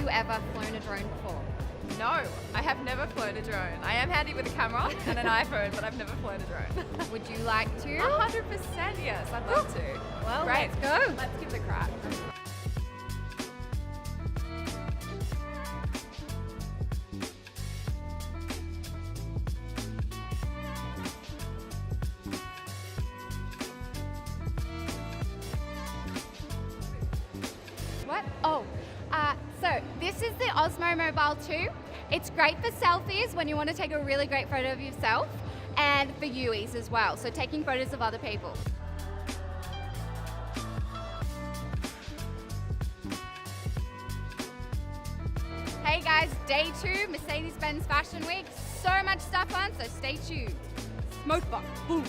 you ever flown a drone before? No, I have never flown a drone. I am handy with a camera and an iPhone, but I've never flown a drone. Would you like to? 100% yes, I'd love to. Well, Great. let's go. Let's give it a crack. What? Oh, so this is the Osmo Mobile 2. It's great for selfies when you want to take a really great photo of yourself, and for UEs as well, so taking photos of other people. Hey guys, day 2, Mercedes-Benz Fashion Week. So much stuff on, so stay tuned. Smoke bomb. Boom.